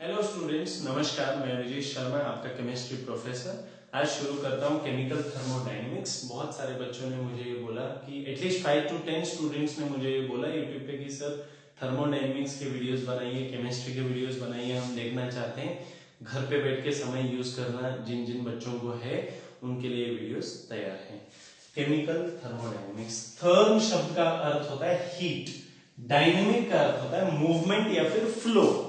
Hello students, नमस्कार। मैं विजय शर्मा, आपका केमिस्ट्री प्रोफेसर। आज शुरू करता हूं केमिकल थर्मोडायनेमिक्स। बहुत सारे बच्चों ने मुझे ये बोला कि एटलीस्ट 5 to 10 स्टूडेंट्स ने मुझे ये बोला यूट्यूब पे कि सर थर्मोडायनेमिक्स के वीडियोस बनाइए, केमिस्ट्री के वीडियोस बनाइए, हम देखना चाहते हैं। घर पे बैठ के समय यूज करना जिन जिन बच्चों को है उनके लिए वीडियोस तैयार है। केमिकल थर्मोडायनेमिक्स, थर्म शब्द का अर्थ होता है हीट, डायनेमिक का अर्थ होता है मूवमेंट या फिर फ्लो।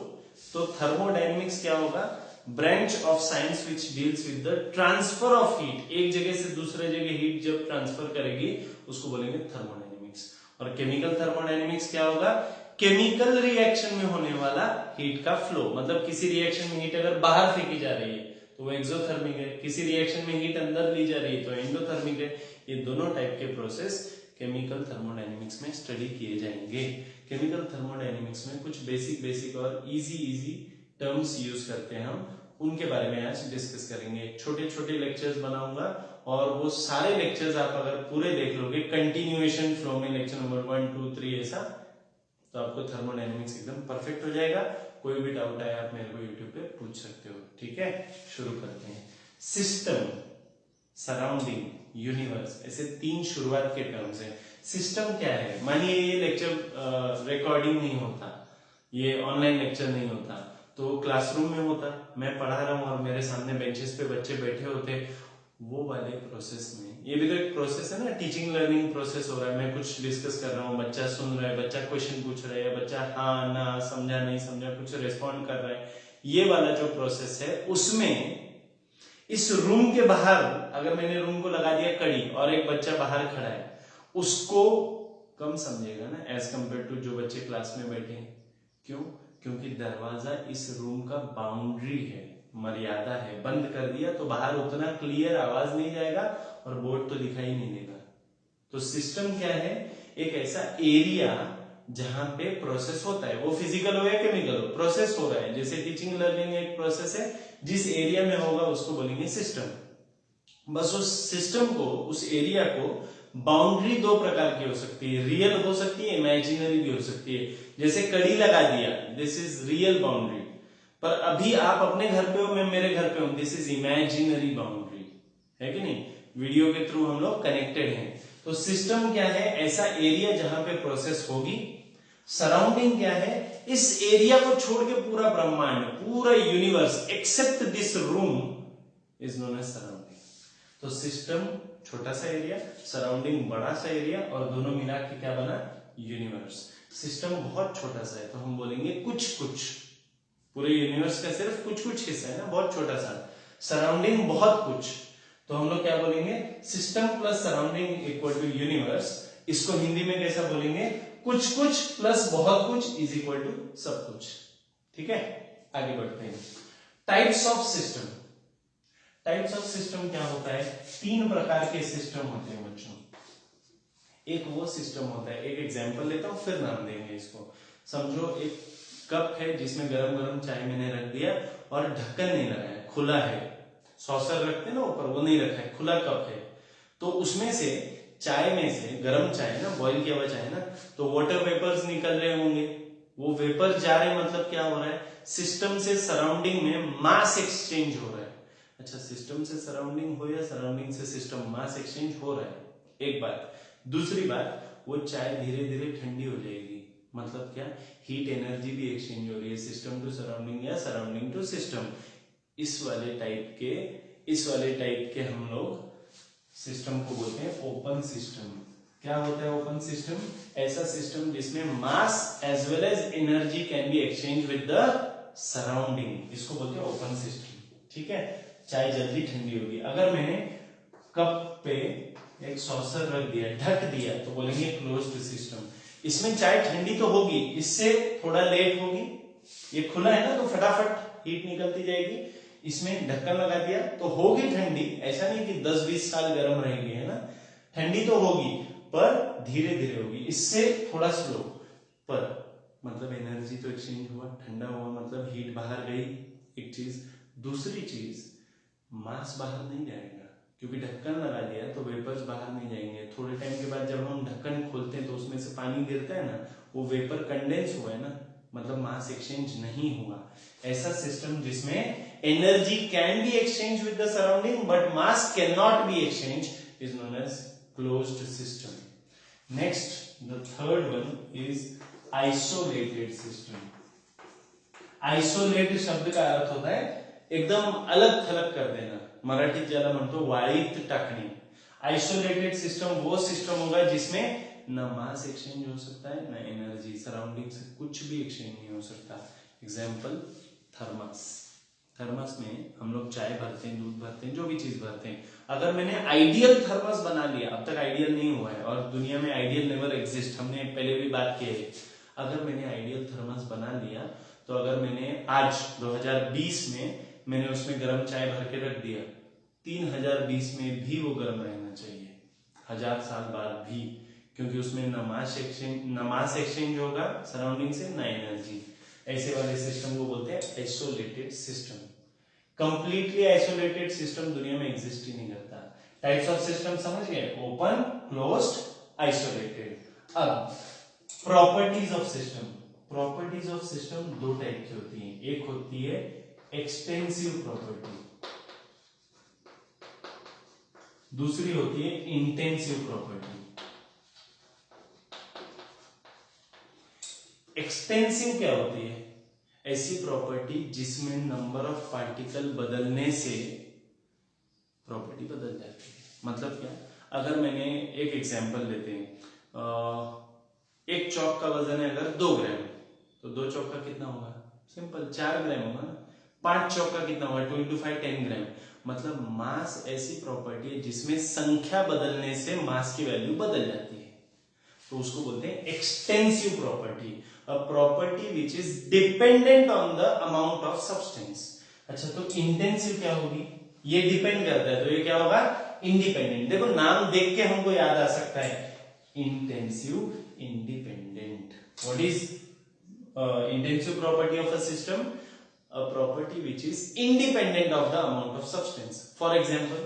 तो थर्मोडायनेमिक्स क्या होगा? Branch of science which deals with the transfer of heat. एक जगह से दूसरे जगह हीट जब ट्रांसफर करेगी उसको बोलेंगे थर्मोडायनेमिक्स। और केमिकल थर्मोडायनेमिक्स क्या होगा? केमिकल रिएक्शन में होने वाला हीट का फ्लो। मतलब किसी रिएक्शन में हीट अगर बाहर फेंकी जा रही है तो वो एक्सोथर्मिक है, किसी रिएक्शन में हीट अंदर ली जा रही है तो एंडोथर्मिक है। ये दोनों टाइप के प्रोसेस केमिकल थर्मोडायनेमिक्स में स्टडी किए जाएंगे। केमिकल थर्मोडायनेमिक्स में कुछ बेसिक और इजी टर्म्स यूज करते हैं हम, उनके बारे में आज डिस्कस करेंगे। छोटे छोटे लेक्चर्स बनाऊंगा और वो सारे लेक्चर्स आप अगर पूरे देख लोगे कंटिन्यूएशन फ्लो में, लेक्चर नंबर 1 2 3 ऐसा, तो आपको थर्मोडायनेमिक्स एकदम परफेक्ट हो जाएगा। कोई भी डाउट आए आप मेरे को यूट्यूब पे पूछ सकते हो। ठीक है, शुरू करते हैं। सिस्टम, सराउंडिंग, यूनिवर्स, ऐसे 3 शुरुआत के टर्म्स हैं। सिस्टम क्या है? मानिए ये लेक्चर रिकॉर्डिंग नहीं होता, ये ऑनलाइन लेक्चर नहीं होता, तो क्लासरूम में होता, मैं पढ़ा रहा हूं और मेरे सामने बेंचेस पे बच्चे बैठे होते, वो वाले प्रोसेस में। ये भी तो एक प्रोसेस है ना, टीचिंग लर्निंग प्रोसेस हो रहा है। मैं कुछ डिस्कस कर रहा हूँ, बच्चा सुन रहा है, बच्चा क्वेश्चन पूछ रहा है, बच्चा हाँ ना, समझा नहीं समझा, कुछ रिस्पॉन्ड कर रहा है। ये वाला जो प्रोसेस है उसमें इस रूम के बाहर अगर मैंने रूम को लगा दिया कड़ी और एक बच्चा बाहर खड़ा है, उसको कम समझेगा ना एज कंपेयर टू जो बच्चे क्लास में बैठे हैं। क्यों? क्योंकि दरवाजा इस रूम का बाउंड्री है, मर्यादा है। बंद कर दिया तो बाहर उतना क्लियर आवाज नहीं जाएगा और बोर्ड तो दिखाई नहीं देगा। तो सिस्टम क्या है? एक ऐसा एरिया जहां पे प्रोसेस होता है, वो फिजिकल हो या केमिकल हो, प्रोसेस हो रहा है। जैसे टीचिंग लर्निंग एक प्रोसेस है, जिस एरिया में होगा उसको बोलेंगे सिस्टम। बस उस सिस्टम को, उस एरिया को, बाउंड्री 2 प्रकार की हो सकती है, रियल हो सकती है, इमेजिनरी भी हो सकती है। जैसे कड़ी लगा दिया, दिस इज रियल बाउंड्री, पर अभी आप अपने घर पे हो, मैं मेरे घर पे हूं, दिस इज इमेजिनरी बाउंड्री, है कि नहीं? वीडियो के थ्रू हम लोग कनेक्टेड हैं। तो सिस्टम क्या है? ऐसा एरिया जहां पे प्रोसेस होगी। सराउंडिंग क्या है? इस एरिया को छोड़ के पूरा ब्रह्मांड, पूरा universe except this room is known as surrounding. तो सिस्टम छोटा सा एरिया, सराउंडिंग बड़ा सा एरिया, और दोनों मिला के क्या बना? यूनिवर्स। सिस्टम बहुत छोटा सा है तो हम बोलेंगे कुछ कुछ, पूरे यूनिवर्स का सिर्फ कुछ कुछ हिस्सा है ना, बहुत छोटा सा। सराउंडिंग बहुत कुछ, तो हम लोग क्या बोलेंगे? System plus surrounding equal to universe. इसको हिंदी में कैसा बोलेंगे? कुछ कुछ प्लस बहुत कुछ इज इक्वल टू सब कुछ। ठीक है, आगे बढ़ते हैं। Types of system. Types of system क्या होता है? 3 प्रकार के सिस्टम होते हैं बच्चों। एक वो सिस्टम होता है, एक एग्जांपल लेता हूं फिर नाम देंगे इसको। समझो एक कप है जिसमें गरम गरम चाय मैंने रख दिया और ढक्कन नहीं लगाया, खुला है। सॉसर रखते हैं ना ऊपर, वो नहीं रखा है, खुला कप है। तो उसमें से चाय में से, गरम चाय ना, बॉईल किया हुआ चाय ना, तो वाटर वेपर्स निकल रहे होंगे। वो वेपर जा रहे, मतलब क्या हो रहा है? सिस्टम से सराउंडिंग में मास एक्सचेंज हो रहा है। अच्छा, सिस्टम से सराउंडिंग हो या सराउंडिंग से सिस्टम, मास एक्सचेंज हो रहा है, एक बात। दूसरी बात, वो चाय धीरे धीरे ठंडी हो जाएगी, मतलब क्या? हीट एनर्जी भी एक्सचेंज हो रही है, सिस्टम टू सराउंडिंग या सराउंडिंग टू सिस्टम। इस वाले टाइप के हम लोग सिस्टम को बोलते हैं ओपन सिस्टम। क्या होता है ओपन सिस्टम? ऐसा सिस्टम जिसमें mass as well as energy can be exchange with the surrounding, इसको बोलते हैं ओपन सिस्टम। ठीक है, चाय जल्दी ठंडी होगी। अगर मैंने कप पे एक सॉसर रख दिया, ढक दिया, तो बोलेंगे क्लोज्ड सिस्टम। इसमें चाय ठंडी तो होगी, इससे थोड़ा लेट होगी। ये खुला है ना, तो फटाफट हीट निकलती जाएगी। इसमें ढक्कन लगा दिया तो होगी ठंडी, ऐसा नहीं कि 10-20 साल गर्म रहेगी, है ना। ठंडी तो होगी पर धीरे धीरे होगी, इससे थोड़ा स्लो, पर मतलब एनर्जी तो एक्सचेंज हुआ, ठंडा हुआ, मतलब हीट बाहर गई, एक चीज। दूसरी चीज, मास बाहर नहीं जाएगा, क्योंकि ढक्कन लगा दिया तो वेपर्स बाहर नहीं जाएंगे। थोड़े टाइम के बाद जब हम ढक्कन खोलते हैं तो उसमें से पानी गिरता है ना, वो वेपर कंडेंस हुआ है ना, मतलब मास एक्सचेंज नहीं हुआ। ऐसा सिस्टम जिसमें energy can be exchange with the surrounding but mass can not be exchange is known as closed system. Next the third one is isolated system. Isolate शब्द का अर्थ होता है एकदम अलग थलग कर देना, मराठीत ज्यादा म्हणतो वाळीत टाकणे। आइसोलेटेड सिस्टम वो सिस्टम होगा जिसमें न मास एक्सचेंज हो सकता है न एनर्जी, सराउंडिंग से कुछ भी एक्सचेंज नहीं हो सकता। Example thermos. थर्मस में हम लोग चाय भरते हैं, दूध भरते हैं, जो भी चीज भरते हैं। अगर मैंने आइडियल थर्मस बना लिया, अब तक आइडियल नहीं हुआ है और दुनिया में आइडियल नेवर एग्जिस्ट, हमने पहले भी बात की है। अगर मैंने आइडियल थर्मस बना लिया तो अगर मैंने आज 2020 में मैंने उसमें गर्म चाय भर के रख दिया, 3020 में भी वो गर्म रहना चाहिए, 1000 साल बाद भी, क्योंकि उसमें न मास एक्सचेंज होगा सराउंडिंग से, न एनर्जी। ऐसे वाले सिस्टम को बोलते हैं isolated system. Completely isolated system दुनिया में एग्जिस्ट ही नहीं करता। टाइप्स ऑफ सिस्टम समझ गए, ओपन, क्लोज्ड, आइसोलेटेड। अब properties of system. Properties of system दो टाइप की होती हैं, एक होती है एक्सटेंसिव प्रॉपर्टी, दूसरी होती है इंटेंसिव प्रॉपर्टी। एक्सटेंसिव क्या होती है? ऐसी प्रॉपर्टी जिसमें नंबर ऑफ पार्टिकल बदलने से प्रॉपर्टी बदल जाती है। मतलब क्या? अगर मैंने एक एग्जांपल लेते हैं, एक चौक का वजन है अगर 2 ग्राम, तो 2 चौक का कितना होगा? सिंपल 4 ग्राम होगा ना। 5 चौक का कितना होगा? 2 into 5 10 ग्राम। मतलब मास ऐसी प्रॉपर्टी है जिसमें संख्या बदलने से मास की वैल्यू बदल जाती है, तो उसको बोलते हैं extensive property. A property which is dependent on the amount of substance. अच्छा, तो इंटेंसिव क्या होगी? ये डिपेंड करता है, तो ये क्या होगा? इंडिपेंडेंट। देखो नाम देख के हमको याद आ सकता है, intensive, independent. What is intensive property of a system? A property which is independent of the amount of substance. For example,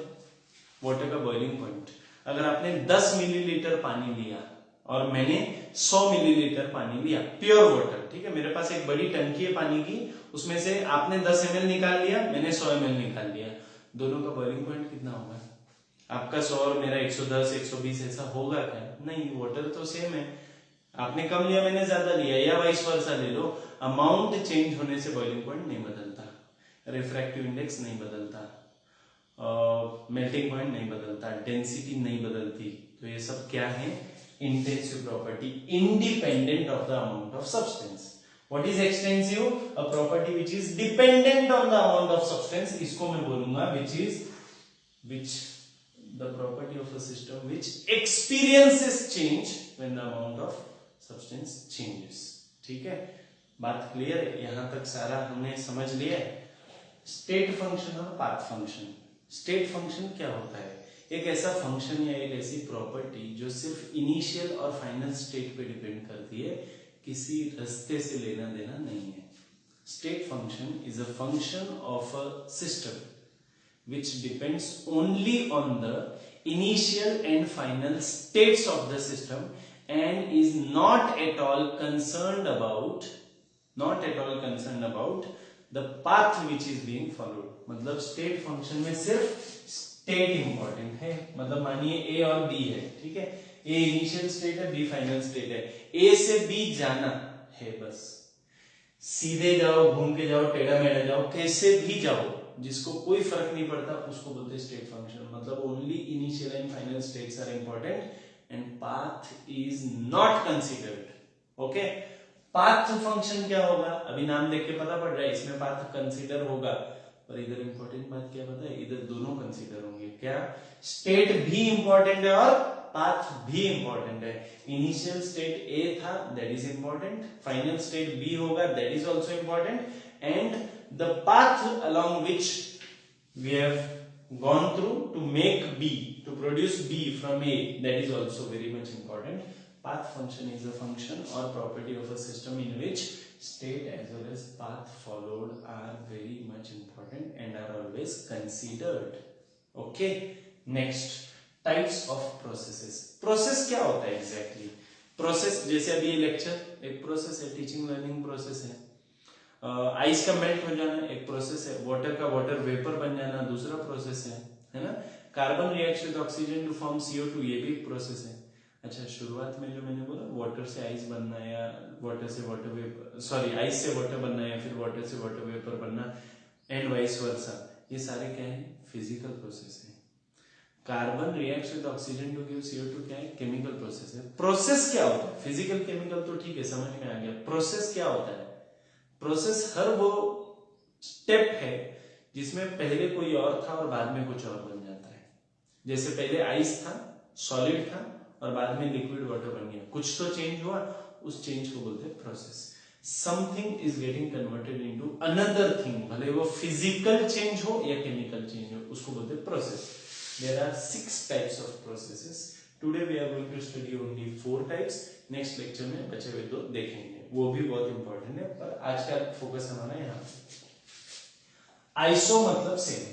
water का boiling point. अगर आपने 10 मिलीलीटर पानी लिया और मैंने 100 मिलीलीटर पानी लिया, प्योर वाटर, ठीक है, मेरे पास एक बड़ी टंकी है पानी की, उसमें से आपने 10 ml निकाल लिया, मैंने 100 ml निकाल लिया, दोनों का बॉइलिंग पॉइंट कितना होगा? आपका 100 और मेरा 110 120 ऐसा होगा क्या? नहीं, वाटर तो सेम है, आपने कम लिया मैंने ज्यादा लिया, या वाइस वर्सा ले लो, अमाउंट चेंज होने से बॉइलिंग पॉइंट नहीं बदलता, रिफ्रैक्टिव इंडेक्स नहीं बदलता, मेल्टिंग पॉइंट नहीं बदलता, डेंसिटी नहीं बदलती। तो ये सब क्या है? Intensive property, independent of the amount of substance. What is extensive? A property which is dependent on the amount of substance. इसको मैं बोलूंगा विच the property of a system which experiences change when the amount of substance changes। ठीक है, बात clear है? यहां तक सारा हमने समझ लिया। स्टेट फंक्शन और पाथ फंक्शन। स्टेट फंक्शन क्या होता है? एक ऐसा फंक्शन या एक ऐसी प्रॉपर्टी जो सिर्फ इनिशियल और फाइनल स्टेट पे डिपेंड करती है, किसी रास्ते से लेना देना नहीं है। State function is a function of a system which depends only on the initial and final states of the system and is not at all concerned about the path which is being followed। मतलब state function में सिर्फ state important है। मतलब मानिए ए और B है, ठीक है, ए इनिशियल स्टेट है, बी फाइनल स्टेट है, ए से बी जाना है, बस सीधे जाओ, घूम के जाओ, टेढ़ा मेढ़ा जाओ, कैसे भी जाओ, जिसको कोई फर्क नहीं पड़ता, उसको बोलते हैं स्टेट फंक्शन। मतलब only initial and final states are important and path is not considered. Okay, path function क्या होगा? अभी नाम देख के पता पड़ रहा है, इसमें पाथ कंसीडर होगा, पर इधर इंपॉर्टेंट बात क्या पता है? इधर दोनों कंसीडर होंगे। क्या? स्टेट भी इंपॉर्टेंट है और पाथ भी इंपॉर्टेंट है। इनिशियल स्टेट ए था, that is important, final state B होगा, that is also important, and the path along which we have gone through to make B, to produce B from A, that is also very much important. Path function is a function or property of a system in which state as well as path followed are very much important and are always considered। Okay, next, types of processes। Process क्या होता है exactly? Process, जैसे अभी ये lecture एक process है, teaching learning process है। Ice का मेल्ट हो जाना एक प्रोसेस है, वाटर का वाटर वेपर बन जाना दूसरा प्रोसेस है ना। Carbon reacts with oxygen to form CO2, ये भी एक प्रोसेस है। अच्छा, शुरुआत में जो मैंने बोला वाटर से आइस बनना या वाटर से वाटर वेपर, सॉरी आइस से वाटर बनना या फिर वाटर से वाटर वेपर बनना एंड वाइस वर्सा, ये सारे क्या है, फिजिकल प्रोसेस है। Carbon reacts with oxygen to give CO2 क्या है, केमिकल प्रोसेस है। प्रोसेस क्या होता है, फिजिकल केमिकल तो ठीक है, समझ में आ गया। प्रोसेस क्या होता है, प्रोसेस हर वो स्टेप है जिसमें पहले कोई और था और बाद में कुछ और बन जाता है। जैसे पहले आइस था, सॉलिड था और बाद में लिक्विड वाटर बन गया, कुछ तो चेंज हुआ, उस चेंज को बोलते हैं process. Something is getting converted into another thing, भले वो फिजिकल चेंज हो या केमिकल चेंज हो, उसको बोलते हैं process. There are 6 types of processes. Today we are going to study only 4 types. Next lecture में बचे हुए 2 देखेंगे, वो भी बहुत इंपॉर्टेंट है, पर आज का फोकस हमारा यहाँ पे। आइसो मतलब सेम,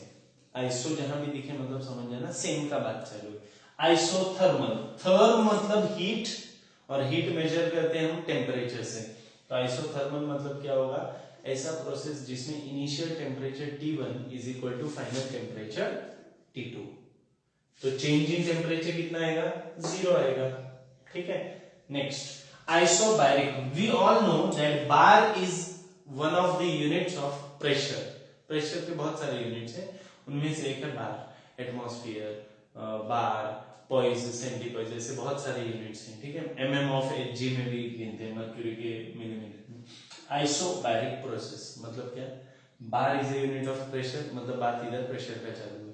आइसो जहां भी दिखे मतलब समझ जाना सेम का बात चालू है। आइसोथर्मल, थर्म मतलब हीट और हीट मेजर करते हैं हम टेम्परेचर से, तो आइसोथर्मल मतलब क्या होगा, ऐसा प्रोसेस जिसमें initial temperature T1 is equal to final temperature T2, तो चेंज इन टेम्परेचर कितना आएगा, 0 आएगा, ठीक है। Next isobaric, we all know that bar is one of the units of pressure. Pressure के बहुत सारे यूनिट्स हैं, उनमें से एक है बार। एटमॉस्फेयर, बार, पॉइज, सेंटीपॉइज, ऐसे बहुत सारे यूनिट्स हैं, ठीक है। mm ऑफ Hg में भी गिनते हैं, मर्क्यूरी के मिलीमीटर में। आइसोबैरिक प्रोसेस मतलब क्या, bar is a unit of pressure, मतलब बात इधर प्रेशर का चालू है।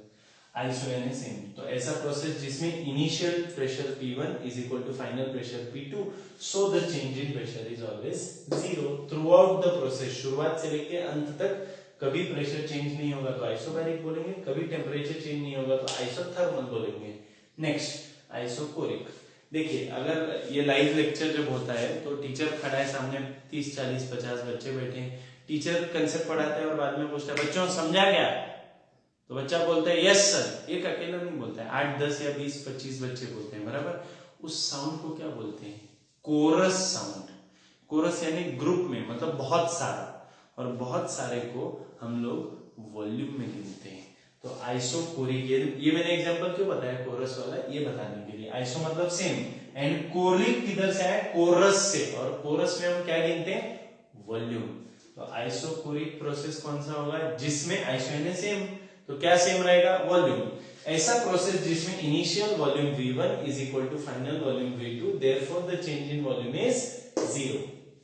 आइसो यानी सेम, तो ऐसा प्रोसेस जिसमें initial pressure P1 is equal to final pressure P2, so the change in pressure is always 0 throughout the process. शुरुआत से लेके अंत तक कभी प्रेशर चेंज नहीं होगा तो आइसोबैरिक बोलेंगे, कभी टेम्परेचर चेंज नहीं होगा तो आइसोथर्मल बोलेंगे। Next isochoric. देखिए, अगर ये लाइव लेक्चर जब होता है तो टीचर खड़ा है सामने, 30 40 50 बच्चे बैठे हैं, टीचर कंसेप्ट पढ़ाता है और बाद में पूछता है बच्चों समझा क्या, तो बच्चा बोलता है यस सर। एक अकेला नहीं बोलता है, 8 10 या 20 25 बच्चे बोलते हैं, बराबर। उस साउंड को क्या बोलते हैं, कोरस साउंड। कोरस यानी ग्रुप में, मतलब बहुत सारा, और बहुत सारे को हम लोग वॉल्यूम में गिनते हैं। तो आइसोकोरिक, ये मैंने एग्जांपल क्यों बताया कोरस वाला, ये बताने के लिए। आइसो मतलब सेम, एंड कोरिक किधर से आया, कोरस से, और कोरस में हम क्या गिनते हैं, वॉल्यूम। तो आइसोकोरिक प्रोसेस कौन सा होगा, जिसमें आइसो यानी सेम, तो क्या सेम रहेगा, वॉल्यूम। ऐसा प्रोसेस जिसमें initial volume V1 is equal to final volume V2, therefore the change in volume is 0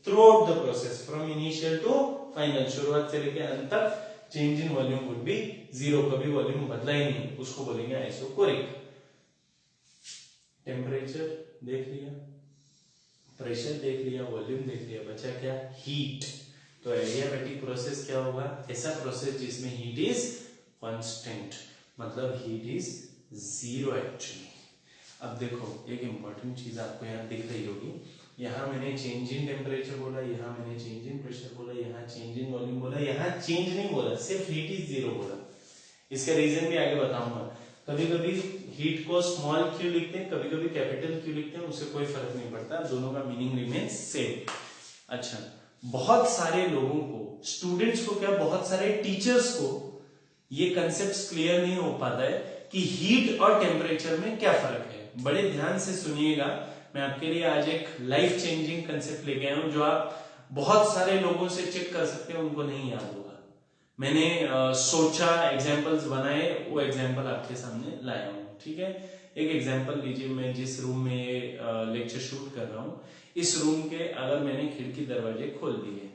throughout the process, from initial to final, शुरुआत से लेकर अंत तक change in volume would be 0, कभी volume बदला ही नहीं, उसको बोलेंगे आइसोकोरिक। टेम्परेचर देख लिया, प्रेशर देख लिया, वॉल्यूम देख लिया, बचा क्या, हीट। तो एडियाबैटिक प्रोसेस क्या होगा, ऐसा प्रोसेस जिसमें हीट इज कांस्टेंट, मतलब हीट इज 0 एक्चुअली। अब देखो, एक इंपॉर्टेंट चीज आपको यहाँ दिख रही होगी, यहाँ मैंने चेंज इन टेम्परेचर बोला, यहाँ मैंने चेंज इन प्रेशर बोला, यहाँ चेंज इन वॉल्यूम बोला, यहाँ चेंज नहीं बोला, सिर्फ हीट इज 0 बोला। इसका रीजन भी आगे बताऊंगा। कभी कभी हीट को स्मॉल क्यू लिखते हैं, कभी कभी कैपिटल क्यू लिखते हैं, उससे कोई फर्क नहीं पड़ता, दोनों का मीनिंग रिमेन्स सेम। अच्छा, बहुत सारे लोगों को, स्टूडेंट्स को क्या, बहुत सारे टीचर्स को ये कंसेप्ट क्लियर नहीं हो पाता है कि हीट और टेम्परेचर में क्या फर्क है। बड़े ध्यान से सुनिएगा, मैं आपके लिए आज एक लाइफ चेंजिंग कंसेप्ट लेके आया हूं, जो आप बहुत सारे लोगों से चेक कर सकते हैं, उनको नहीं याद होगा। मैंने सोचा, एग्जाम्पल्स बनाए, वो एग्जाम्पल आपके सामने लाया हूं, ठीक है। एक एग्जाम्पल लीजिए, मैं जिस रूम में लेक्चर शूट कर रहा हूं, इस रूम के अगर मैंने खिड़की दरवाजे खोल दिए,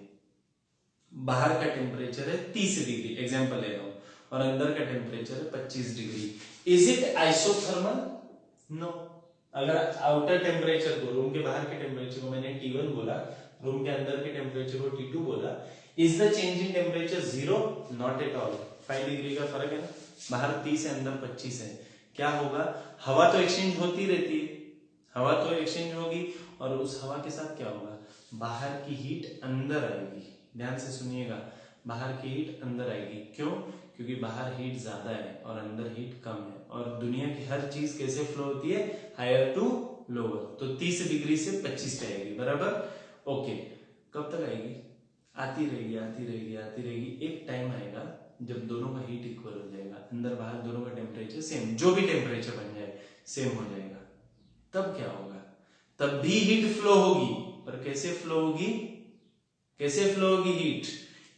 बाहर का टेम्परेचर है 30 डिग्री, एग्जाम्पल ले रहा हूं, और अंदर का टेम्परेचर है 25 degree, is it isothermal, no. अगर आउटर टेम्परेचर को, रूम के बाहर के टेम्परेचर को मैंने T1 बोला, रूम के अंदर के टेम्परेचर को T2 बोला, is the change in temperature 0, not at all. 5 degree का फर्क है ना, बाहर 30 है, अंदर 25 है। क्या होगा, हवा तो एक्सचेंज होती रहती है, हवा तो एक्सचेंज होगी, और उस हवा के साथ क्या होगा, बाहर की हीट अंदर आएगी। ध्यान से सुनिएगा, बाहर की हीट अंदर आएगी, क्यों, क्योंकि बाहर हीट ज्यादा है और अंदर हीट कम है, और दुनिया की हर चीज कैसे फ्लो होती है, हायर टू लोअर, तो 30 डिग्री से 25 पे आएगी, बराबर। ओके, कब तक आएगी? आती रहेगी आती रहेगी आती रहेगी। एक टाइम आएगा जब दोनों का हीट इक्वल हो जाएगा, अंदर बाहर दोनों का टेम्परेचर सेम, जो भी टेम्परेचर बन जाए सेम हो जाएगा। तब क्या होगा? तब भी हीट फ्लो होगी, पर कैसे फ्लो होगी? कैसे फ्लो होगी हीट?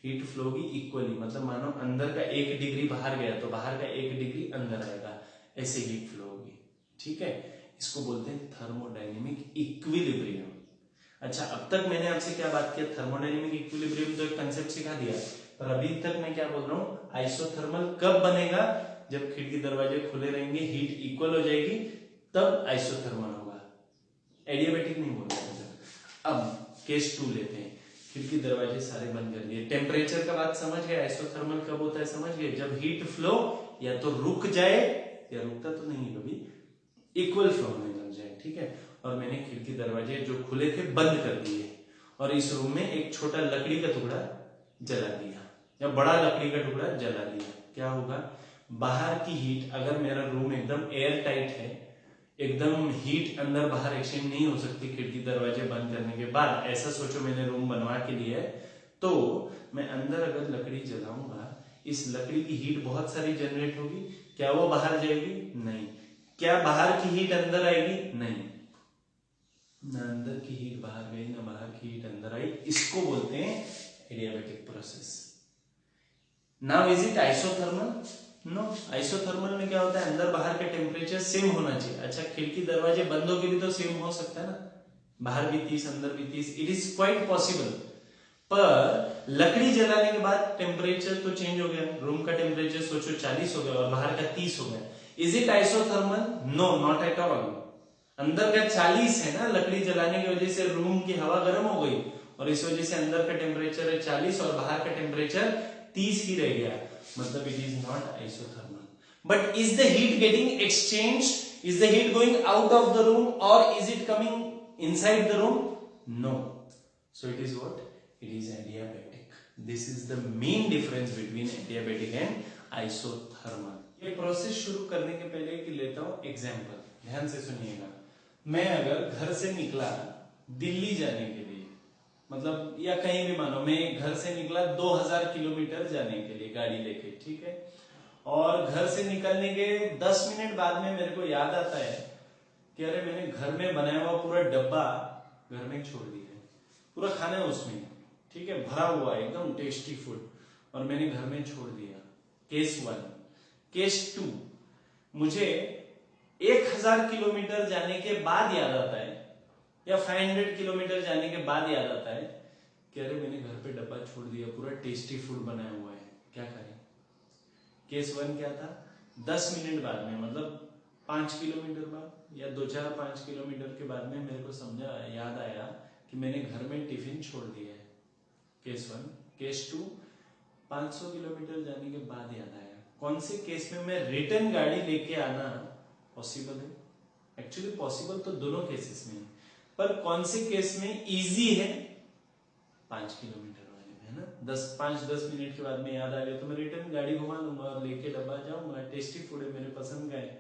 हीट फ्लो होगी इक्वली, मतलब मानो अंदर का 1 डिग्री बाहर गया तो बाहर का 1 डिग्री अंदर आएगा, ऐसे हीट फ्लो होगी। ठीक है, इसको बोलते हैं थर्मोडायनेमिक इक्विलिब्रियम। अच्छा, अब तक मैंने आपसे क्या बात किया? थर्मोडायनेमिक इक्विलिब्रियम तो एक कंसेप्ट सिखा दिया, पर अभी तक मैं क्या बोल रहा हूं? आइसोथर्मल कब बनेगा? जब खिड़की दरवाजे खुले रहेंगे, हीट इक्वल हो जाएगी, तब आइसोथर्मल होगा। एडियाबैटिक नहीं बोल रहा। अब केस 2 लेते हैं, खिड़की दरवाजे सारे बंद कर दिए, टेम्परेचर का बात समझ गए। आइसोथर्मल कब होता है समझ गए? जब हीट फ्लो या तो रुक जाए, या रुकता तो नहीं कभी, इक्वल फ्लो होने लग जाए। ठीक है, और मैंने खिड़की दरवाजे जो खुले थे बंद कर दिए, और इस रूम में एक छोटा लकड़ी का टुकड़ा जला दिया, या बड़ा लकड़ी का टुकड़ा जला दिया। क्या होगा? बाहर की हीट, अगर मेरा रूम एकदम एयर टाइट है, एकदम हीट अंदर बाहर एक्सचेंज नहीं हो सकती खिड़की दरवाजे बंद करने के बाद, ऐसा सोचो मैंने रूम बनवा के लिए, तो मैं अंदर अगर लकड़ी जलाऊंगा, इस लकड़ी की हीट बहुत सारी जनरेट होगी, क्या वो बाहर जाएगी? नहीं। क्या बाहर की हीट अंदर आएगी? नहीं। ना अंदर की हीट बाहर गई, ना बाहर की हीट अंदर आई। इसको बोलते हैं adiabatic process. Now is it isothermal? No. Isothermal में क्या होता है? अंदर बाहर का टेम्परेचर सेम होना चाहिए। अच्छा, खिड़की दरवाजे बंदों के भी तो सेम हो सकता है ना, बाहर भी 30 अंदर भी 30, इट इज क्वाइट पॉसिबल। पर लकड़ी जलाने के बाद टेम्परेचर तो चेंज हो गया, रूम का टेम्परेचर सोचो 40 हो गया और बाहर का 30 हो गया। Is it isothermal? No, not at all. अंदर का 40 है ना, लकड़ी जलाने की वजह से रूम की हवा गर्म हो गई, और इस वजह से अंदर का टेम्परेचर है 40 और बाहर का टेम्परेचर 30 ही रह गया, मतलब it is not isothermal. But is the heat getting exchange? Is the heat going out of the room और is it coming inside the room? No. So it is what? It is adiabatic. This is the main difference between adiabatic and isothermal. ये process शुरू करने के पहले कि लेता हूं example, ध्यान से सुनिएगा। मैं अगर घर से निकला दिल्ली जाने के लिए, मतलब या कहीं भी, मानो मैं घर से निकला 2000 किलोमीटर जाने के लिए गाड़ी लेके, ठीक है, और घर से निकलने के 10 मिनट बाद में मेरे को याद आता है कि अरे मैंने घर में बनाया हुआ पूरा डब्बा घर में छोड़ दिया है, पूरा खाना है उसमें, ठीक है, भरा हुआ एकदम टेस्टी फूड, और मैंने घर में छोड़ दिया। केस 1। केस 2, मुझे 1000 किलोमीटर जाने के बाद याद आता है, या 500 किलोमीटर जाने के बाद याद आता है कि अरे मैंने घर पे डब्बा छोड़ दिया, पूरा टेस्टी फूड बनाया हुआ है, क्या करें? केस 1 क्या था? 10 मिनट बाद में, मतलब 5 किलोमीटर बाद या 2-4-5 किलोमीटर के बाद में मेरे को समझा, याद आया कि मैंने घर में टिफिन छोड़ दिया है। केस 1। केस 2, 500 किलोमीटर जाने के बाद याद आया। कौन से केस में मैं रिटर्न गाड़ी लेके आना पॉसिबल है? एक्चुअली पॉसिबल तो दोनों केसेस में है, पर कौन से केस में इजी है? 5 किलोमीटर वाले में, है ना। 5-10 मिनट के बाद में याद आ गया तो मैं रिटर्न गाड़ी घुमा लूंगा और लेके डब्बा जाऊंगा, टेस्टी फूड है, मेरे पसंद का है।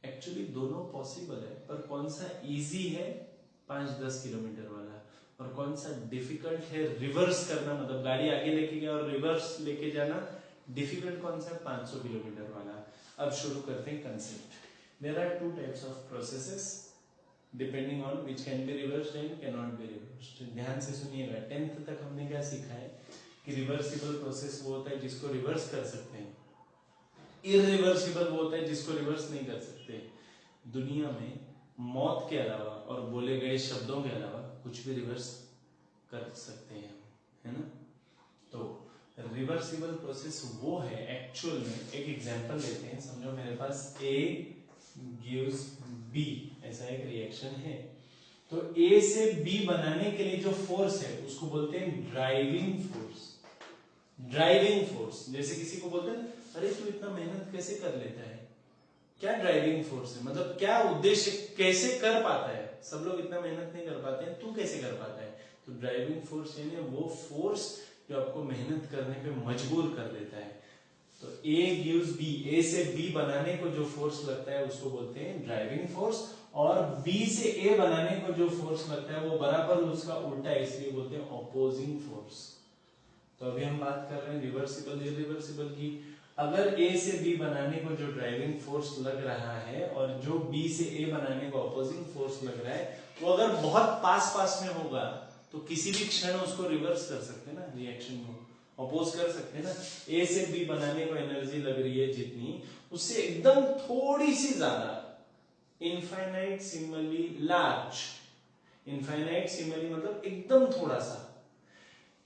एक्चुअली दोनों पॉसिबल है, पर कौन सा इजी है? 5-10 किलोमीटर वाला। और कौन सा डिफिकल्ट है? रिवर्स करना, मतलब गाड़ी आगे लेके गया और रिवर्स लेके जाना डिफिकल्ट कौन सा है? 500 किलोमीटर वाला। अब शुरू करते हैं concept. There are 2 types of processes depending on which can be reversed and can not be reversed. ध्यान से सुनिएगा, 10th तक हमने क्या सीखा है कि रिवर्सिबल प्रोसेस वो होता है जिसको रिवर्स कर सकते हैं, इरिवर्सिबल वो होता है जिसको रिवर्स नहीं कर सकते। दुनिया में मौत के अलावा और बोले गए शब्दों के अलावा कुछ भी रिवर्स कर सकते हैं, है ना। तो रिवर्सिबल प्रोसेस वो है एक्चुअल में। एक एग्जांपल लेते हैं, समझो मेरे पास A गिव्स B, ऐसा एक रिएक्शन है, तो A से B बनाने के लिए जो फोर्स है उसको बोलते हैं ड्राइविंग फोर्स। ड्राइविंग फोर्स, जैसे किसी को बोलते हैं अरे तू इतना मेहनत कैसे कर लेता है, क्या ड्राइविंग फोर्स है, मतलब क्या उद्देश्य, कैसे कर पाता है, सब लोग इतना मेहनत नहीं कर पाते हैं, तू कैसे कर पाता है। तो ड्राइविंग फोर्स यानी वो फोर्स जो आपको मेहनत करने पे मजबूर कर देता है। तो A gives B, A से B बनाने को जो फोर्स लगता है उसको बोलते हैं ड्राइविंग फोर्स, और B से A बनाने को जो फोर्स लगता है वो बराबर उसका उल्टा है, इसलिए बोलते हैं ऑपोजिंग फोर्स। तो अभी हम बात कर रहे हैं रिवर्सिबल इरिवर्सिबल की। अगर A से B बनाने को जो ड्राइविंग फोर्स लग रहा है और जो B से A बनाने को ऑपोजिंग फोर्स लग रहा है, वो अगर बहुत पास पास में होगा तो किसी भी क्षण उसको रिवर्स कर सकते हैं ना, रिएक्शन को अपोज कर सकते हैं ना। A से B बनाने को एनर्जी लग रही है जितनी, उससे एकदम थोड़ी सी ज्यादा, इनफाइनाइटेसिमली लार्ज, इनफाइनाइटेसिमली मतलब एकदम थोड़ा सा,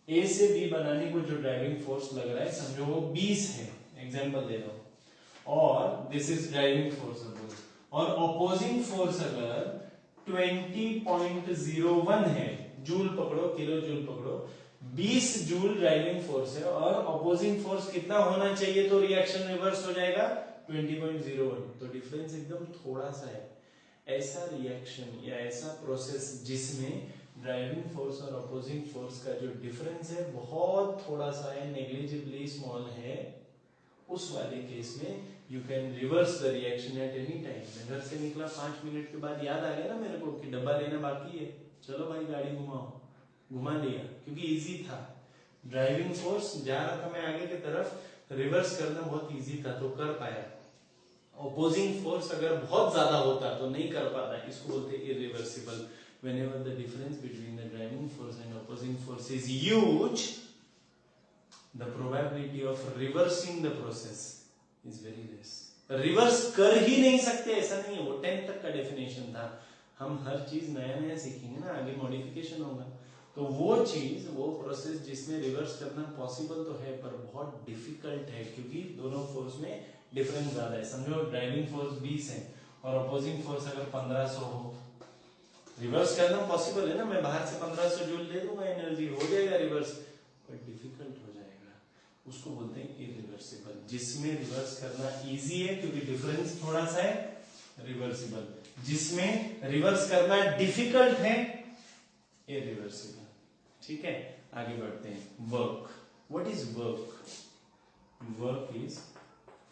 A से B बनाने को जो ड्राइविंग फोर्स लग रहा है समझो वो 20 है, एग्जांपल दे रहा हूं, और this is driving force suppose, और ऑपोजिंग फोर्स अगर 20.01 है, जूल पकड़ो, किलो जूल पकड़ो, 20 जूल ड्राइविंग फोर्स है और ऑपोजिंग फोर्स कितना होना चाहिए तो रिएक्शन रिवर्स हो जाएगा 20.01, तो डिफरेंस एकदम थोड़ा सा है। ऐसा रिएक्शन या ऐसा प्रोसेस जिसमें ड्राइविंग फोर्स और अपोजिंग फोर्स का जो डिफरेंस है बहुत थोड़ा सा है, नेग्लिजिबली स्मॉल है, उस वाले केस में you can reverse the reaction at any time. मैं घर से निकला 5 मिनट के बाद याद आ गया ना मेरे को कि डब्बा लेना बाकी है, चलो भाई गाड़ी घुमाओ, घुमा लिया क्योंकि इजी था। ड्राइविंग फोर्स जा रहा था मैं आगे की तरफ, रिवर्स करना बहुत इजी था तो कर पाया। ऑपोजिंग फोर्स अगर बहुत ज्यादा होता तो नहीं कर पाता, इसको बोलते हैं irreversible. Whenever the difference between the driving force and opposing force is huge, the probability of reversing the process is very less. Reverse कर ही नहीं सकते ऐसा नहीं है, वो 10 तक का डेफिनेशन था। हम हर चीज नया नया सीखेंगे ना, आगे मॉडिफिकेशन होगा, तो वो चीज, वो प्रोसेस जिसमें रिवर्स करना पॉसिबल तो है पर बहुत डिफिकल्ट है, क्योंकि दोनों फोर्स में डिफरेंस ज्यादा है। समझो ड्राइविंग फोर्स 20 है और अपोजिंग फोर्स अगर 1500 हो, रिवर्स करना पॉसिबल है ना, मैं बाहर से 1500 जूल दे दूंगा एनर्जी, हो जाएगा रिवर्स, पर डिफिकल्ट हो जाएगा, उसको बोलते हैं इरिवर्सिबल। जिसमें रिवर्स करना इजी है क्योंकि डिफरेंस थोड़ा सा है, रिवर्सिबल। जिसमें रिवर्स करना डिफिकल्ट है, इरिवर्सिबल। ठीक है, आगे बढ़ते हैं। Work, what is work? Work is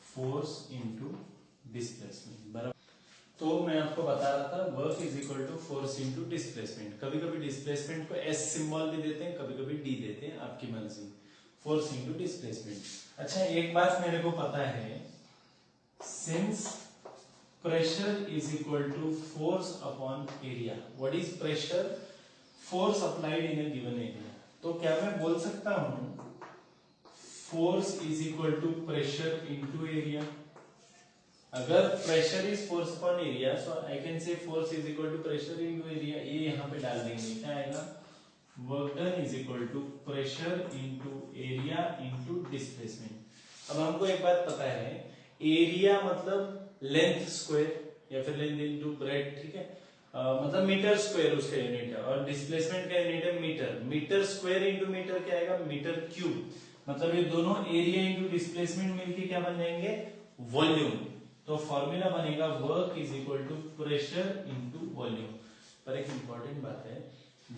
force into displacement, बराबर। तो मैं आपको बता रहा था work is equal to force into displacement. कभी कभी डिस्प्लेसमेंट को एस सिंबल भी देते हैं, कभी कभी डी देते हैं, आपकी मर्जी। Force into displacement. अच्छा, एक बात मेरे को पता है, since pressure is equal to force upon area, what is pressure? Force applied in a given area. तो क्या मैं बोल सकता हूं force is equal to pressure into area? अगर pressure is force upon area, so I can say force is equal to pressure into area. ये यहां पे डाल देंगे, क्या आएगा? Work done is equal to pressure into area into displacement. अब हमको एक बात पता है, एरिया मतलब लेंथ स्क्वायर या फिर लेंथ इनटू ब्रेड्थ, ठीक है, मतलब मीटर स्क्वायर उसका यूनिट है, और डिस्प्लेसमेंट का यूनिट है metre. Metre square into metre क्या आएगा? Metre cube. मतलब ये दोनों एरिया इनटू डिस्प्लेसमेंट मिलके क्या बन जाएंगे? वॉल्यूम। तो फॉर्मूला बनेगा work is equal to pressure into volume. पर एक इंपॉर्टेंट बात है,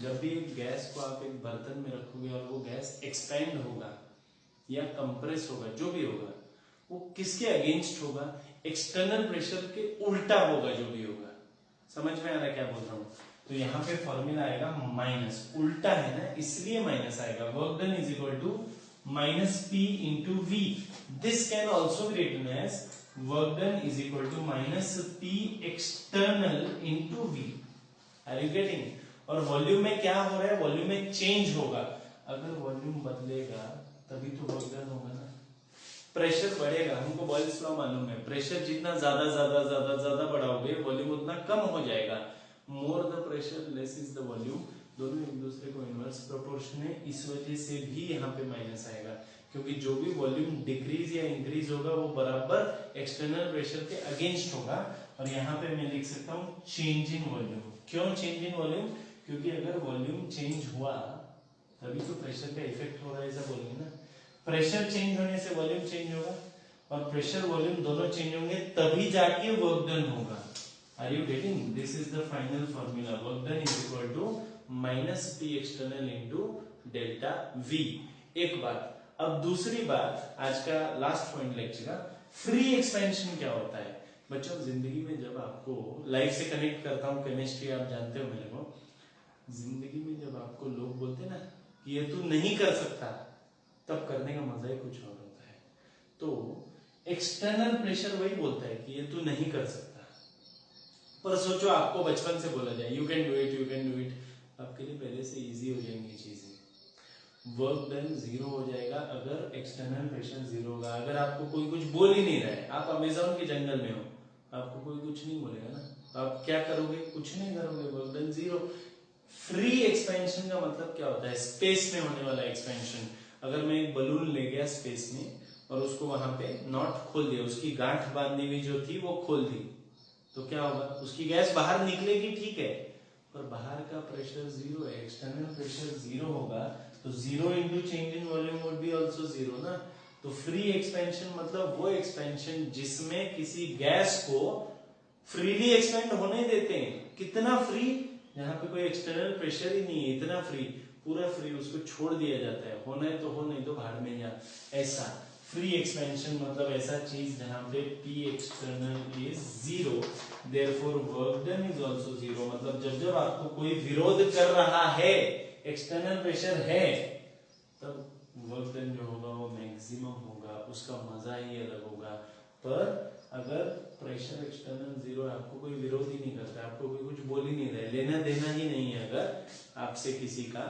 जब भी एक गैस को आप एक बर्तन में रखोगे और वो गैस एक्सपेंड होगा या कंप्रेस होगा, जो भी होगा, वो किसके अगेंस्ट होगा? एक्सटर्नल प्रेशर के उल्टा होगा जो भी होगा। समझ में आ रहा है क्या बोल रहा हूं? तो यहाँ पे फॉर्मूला आएगा माइनस, उल्टा है ना इसलिए माइनस आएगा। Work done is equal to minus P into V. This can also be written as work done is equal to minus P external into V. Are you getting? और volume में क्या हो रहा है? वॉल्यूम में change होगा। अगर volume बदलेगा तभी तो वर्क डन होगा ना। प्रेशर बढ़ेगा, हमको बॉयल्स लॉ मालूम है, प्रेशर जितना ज्यादा ज्यादा ज्यादा ज्यादा बढ़ाओगे वॉल्यूम उतना कम हो जाएगा। More the pressure less is the volume, दोनों एक दूसरे को इनवर्स प्रोपोर्शन है। इस वजह से भी यहाँ पे माइनस आएगा, क्योंकि जो भी वॉल्यूम डिक्रीज या इंक्रीज होगा वो बराबर एक्सटर्नल प्रेशर के अगेंस्ट होगा। और यहाँ पे मैं लिख सकता हूँ चेंज इन वॉल्यूम। क्यों चेंज इन वॉल्यूम? क्योंकि अगर वॉल्यूम चेंज हुआ तभी तो प्रेशर का इफेक्ट हो रहा है, ऐसा बोलेंगे ना। प्रेशर चेंज होने से वॉल्यूम चेंज होगा, और प्रेशर वॉल्यूम दोनों चेंज होंगे तभी जाके वर्क डन होगा। Are you getting? This is the final formula. Work done is equal to minus P external into delta V. एक बात, अब दूसरी बात, आज का लास्ट पॉइंट लेक्चर का, फ्री एक्सपेंशन क्या होता है। बच्चों जिंदगी में जब आपको लाइफ से कनेक्ट करता हूँ, केमिस्ट्री आप जानते हो मेरे को, जिंदगी में जब आपको लोग बोलते ना कि ये तू नहीं कर सकता, तब करने का मजा ही कुछ और होता है। तो एक्सटर्नल प्रेशर वही बोलता है कि ये तू नहीं कर सकता, पर सोचो आपको बचपन से बोला जाए you can do it, you can do it, आपके लिए पहले से इजी हो जाएंगी चीजें, वर्क डन जीरो हो जाएगा अगर एक्सटर्नल प्रेशर जीरो होगा। अगर आपको कोई कुछ बोल ही नहीं रहा है, आप अमेज़न के जंगल में हो, आपको कोई कुछ नहीं बोलेगा ना, तो आप क्या करोगे, कुछ नहीं करोगे, work done zero. Free expansion का मतलब क्या होता है, स्पेस में होने वाला एक्सपेंशन। अगर मैं एक बलून ले गया स्पेस में और उसको वहां पे नॉट खोल दिया, उसकी गांठ बांधनी हुई जो थी वो खोल दी, तो क्या होगा, उसकी गैस बाहर निकलेगी, ठीक है, पर बाहर का प्रेशर जीरो है, एक्सटर्नल प्रेशर जीरो होगा, तो zero into change in volume would be also zero ना। तो फ्री एक्सपेंशन मतलब वो एक्सपेंशन जिसमें किसी गैस को फ्रीली एक्सपेंड होने देते हैं। कितना फ्री, यहाँ पे कोई एक्सटर्नल प्रेशर ही नहीं है, इतना फ्री, पूरा फ्री, उसको छोड़ दिया जाता है, होना है तो हो, नहीं तो भाड़ में जा, ऐसा। फ्री एक्सपेंशन मतलब ऐसा चीज जहां पे P external is zero, therefore work done is also zero. मतलब जब जब आपको कोई विरोध कर रहा है, एक्सटर्नल प्रेशर है, तब वर्क डन जो होगा वो मैक्सिमम होगा, उसका मजा ही अलग होगा। पर अगर प्रेशर एक्सटर्नल जीरो है, आपको कोई विरोध ही नहीं करता, आपको कोई कुछ बोल ही नहीं रहा है, लेना देना ही नहीं है अगर आपसे किसी का,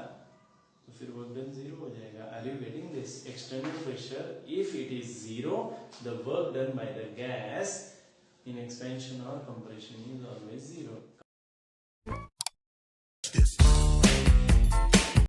तो फिर वर्क डन जीरो हो जाएगा। Are you getting this? External pressure if it is zero, the work done by the gas in expansion or compression is always zero.